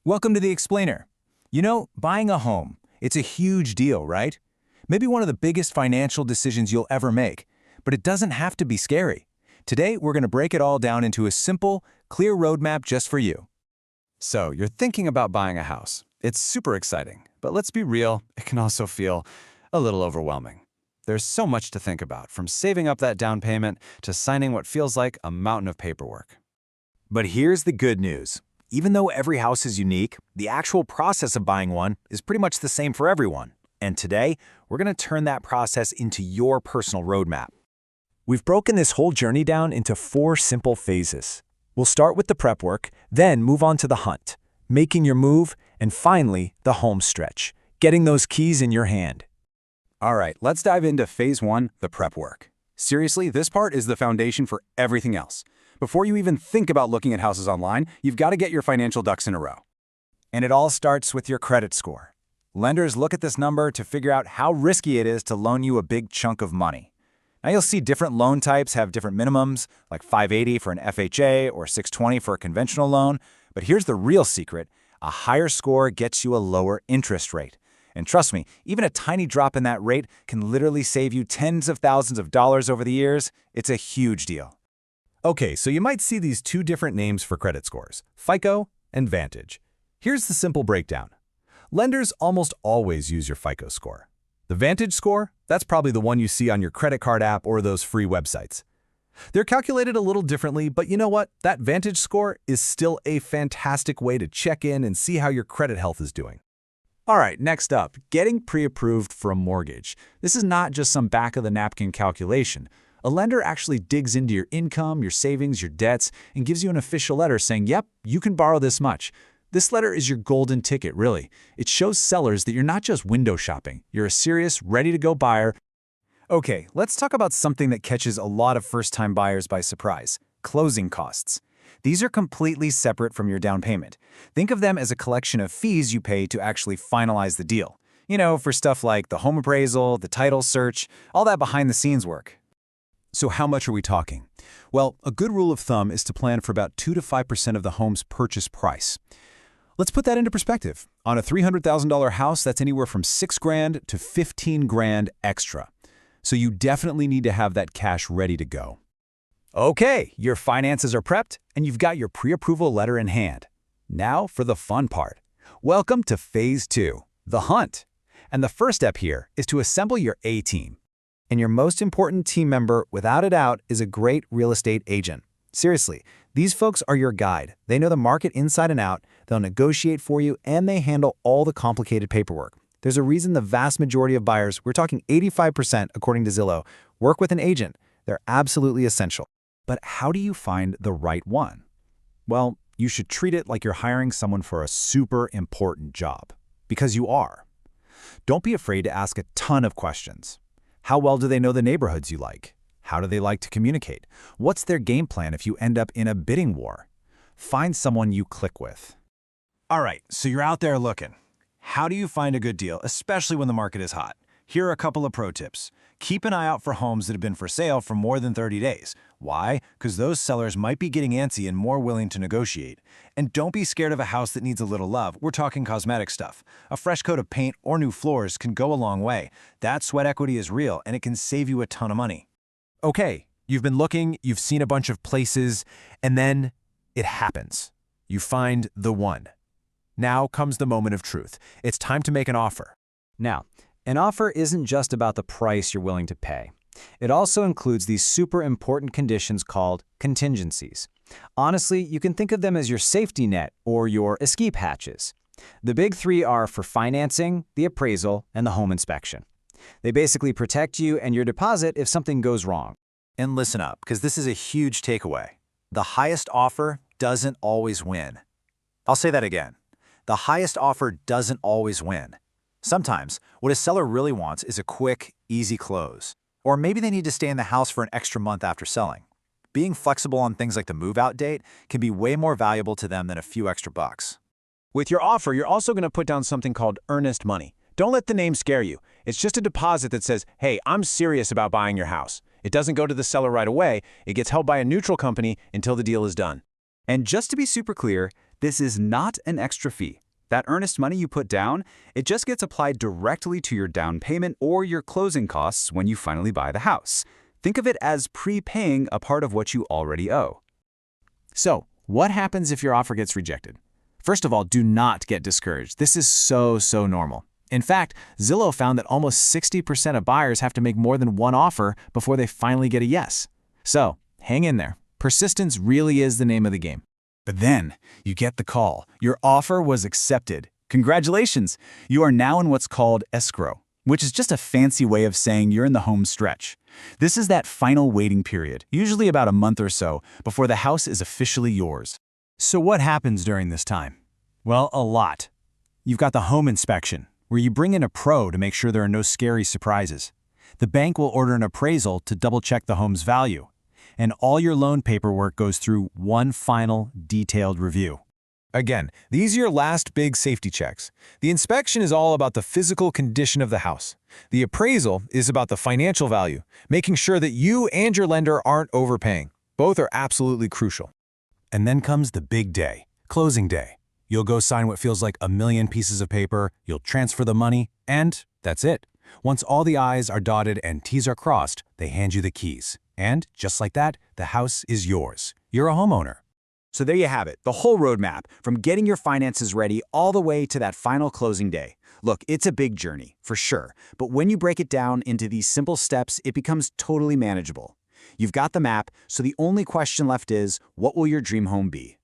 Welcome to the Explainer. You know, buying a home, it's a huge deal, right? Maybe one of the biggest financial decisions you'll ever make, but it doesn't have to be scary. Today, we're going to break it all down into a simple, clear roadmap just for you. So, you're thinking about buying a house. It's super exciting, but let's be real, it can also feel a little overwhelming. There's so much to think about, from saving up that down payment to signing what feels like a mountain of paperwork. But here's the good news. Even though every house is unique, the actual process of buying one is pretty much the same for everyone. And today, we're going to turn that process into your personal roadmap. We've broken this whole journey down into 4 simple phases. We'll start with the prep work, then move on to the hunt, making your move, and finally, the home stretch, getting those keys in your hand. All right, let's dive into phase 1, the prep work. Seriously, this part is the foundation for everything else. Before you even think about looking at houses online, you've got to get your financial ducks in a row. And it all starts with your credit score. Lenders look at this number to figure out how risky it is to loan you a big chunk of money. Now you'll see different loan types have different minimums, like 580 for an FHA or 620 for a conventional loan. But here's the real secret. A higher score gets you a lower interest rate. And trust me, even a tiny drop in that rate can literally save you tens of thousands of dollars over the years. It's a huge deal. Okay, so you might see these 2 different names for credit scores, FICO and Vantage. Here's the simple breakdown. Lenders almost always use your FICO score. The Vantage score, that's probably the one you see on your credit card app or those free websites. They're calculated a little differently, but you know what? That Vantage score is still a fantastic way to check in and see how your credit health is doing. All right, next up, getting pre-approved for a mortgage. This is not just some back-of-the-napkin calculation. A lender actually digs into your income, your savings, your debts, and gives you an official letter saying, yep, you can borrow this much. This letter is your golden ticket, really. It shows sellers that you're not just window shopping. You're a serious, ready-to-go buyer. Okay, let's talk about something that catches a lot of first-time buyers by surprise: closing costs. These are completely separate from your down payment. Think of them as a collection of fees you pay to actually finalize the deal. You know, for stuff like the home appraisal, the title search, all that behind-the-scenes work. So how much are we talking? Well, a good rule of thumb is to plan for about 2 to 5% of the home's purchase price. Let's put that into perspective. On a $300,000 house, that's anywhere from $6,000 to $15,000 extra. So you definitely need to have that cash ready to go. Okay, your finances are prepped, and you've got your pre-approval letter in hand. Now for the fun part. Welcome to Phase 2, the hunt. And the first step here is to assemble your A-team. And your most important team member, without a doubt, is a great real estate agent. Seriously, these folks are your guide. They know the market inside and out, they'll negotiate for you, and they handle all the complicated paperwork. There's a reason the vast majority of buyers, we're talking 85% according to Zillow, work with an agent. They're absolutely essential. But how do you find the right one? Well, you should treat it like you're hiring someone for a super important job. Because you are. Don't be afraid to ask a ton of questions. How well do they know the neighborhoods you like? How do they like to communicate? What's their game plan if you end up in a bidding war? Find someone you click with. All right, so you're out there looking. How do you find a good deal, especially when the market is hot? Here are a couple of pro tips. Keep an eye out for homes that have been for sale for more than 30 days. Why? Because those sellers might be getting antsy and more willing to negotiate. And don't be scared of a house that needs a little love. We're talking cosmetic stuff. A fresh coat of paint or new floors can go a long way. That sweat equity is real, and it can save you a ton of money. Okay, you've been looking, you've seen a bunch of places, and then it happens. You find the one. Now comes the moment of truth. It's time to make an offer. Now, an offer isn't just about the price you're willing to pay. It also includes these super important conditions called contingencies. Honestly, you can think of them as your safety net or your escape hatches. The big 3 are for financing, the appraisal, and the home inspection. They basically protect you and your deposit if something goes wrong. And listen up, because this is a huge takeaway. The highest offer doesn't always win. I'll say that again. The highest offer doesn't always win. Sometimes, what a seller really wants is a quick, easy close. Or maybe they need to stay in the house for an extra month after selling. Being flexible on things like the move-out date can be way more valuable to them than a few extra bucks. With your offer, you're also going to put down something called earnest money. Don't let the name scare you. It's just a deposit that says, hey, I'm serious about buying your house. It doesn't go to the seller right away. It gets held by a neutral company until the deal is done. And just to be super clear, This is not an extra fee. That earnest money you put down, it just gets applied directly to your down payment or your closing costs when you finally buy the house. Think of it as prepaying a part of what you already owe. So, what happens if your offer gets rejected? First of all, do not get discouraged. This is so normal. In fact, Zillow found that almost 60% of buyers have to make more than one offer before they finally get a yes. So, hang in there. Persistence really is the name of the game. But then, you get the call. Your offer was accepted. Congratulations! You are now in what's called escrow, which is just a fancy way of saying you're in the home stretch. This is that final waiting period, usually about a month or so, before the house is officially yours. So what happens during this time? Well, a lot. You've got the home inspection, where you bring in a pro to make sure there are no scary surprises. The bank will order an appraisal to double-check the home's value. And all your loan paperwork goes through one final, detailed review. Again, these are your last big safety checks. The inspection is all about the physical condition of the house. The appraisal is about the financial value, making sure that you and your lender aren't overpaying. Both are absolutely crucial. And then comes the big day, closing day. You'll go sign what feels like a million pieces of paper, you'll transfer the money, and that's it. Once all the I's are dotted and T's are crossed, they hand you the keys. And just like that, the house is yours. You're a homeowner. So there you have it, the whole roadmap, from getting your finances ready all the way to that final closing day. Look, it's a big journey, for sure, but when you break it down into these simple steps, it becomes totally manageable. You've got the map, so the only question left is, what will your dream home be?